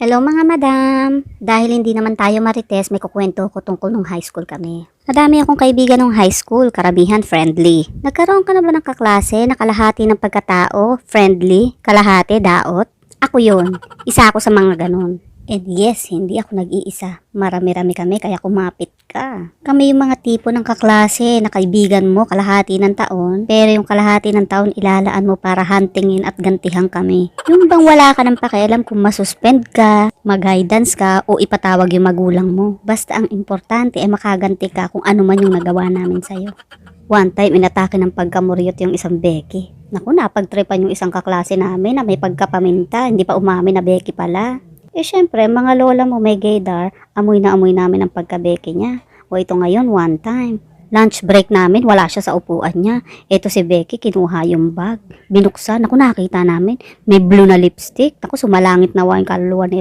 Hello mga madam! Dahil hindi naman tayo marites, may kukwento ko tungkol nung high school kami. Madami akong kaibigan nung high school, karamihan friendly. Nagkaroon ka na ba ng kaklase na kalahati ng pagkatao, friendly, kalahati, daot? Ako yun. Isa ako sa mga ganun. And yes, hindi ako nag-iisa. Marami-rami kami kaya kumapit ka. Kami yung mga tipo ng kaklase na kaibigan mo kalahati ng taon, pero yung kalahati ng taon ilalaan mo para huntingin at gantihan kami. Yung bang wala ka ng pakialam kung masuspend ka, mag-guidance ka, o ipatawag yung magulang mo. Basta ang importante ay makaganti ka kung ano man yung nagawa namin sa'yo. One time, inatake ng pagkamuryot yung isang Becky. Naku, napagtripan yung isang kaklase namin na may pagkapaminta, hindi pa umamin na Becky pala. Eh syempre, mga lola mo may gaydar, amoy na amoy namin ang pagka-Becky niya. O ito ngayon, one time. Lunch break namin, wala siya sa upuan niya. Ito si Becky, kinuha yung bag. Binuksan, naku nakita namin, may blue na lipstick. Naku, sumalangit na yung kaluluwa ni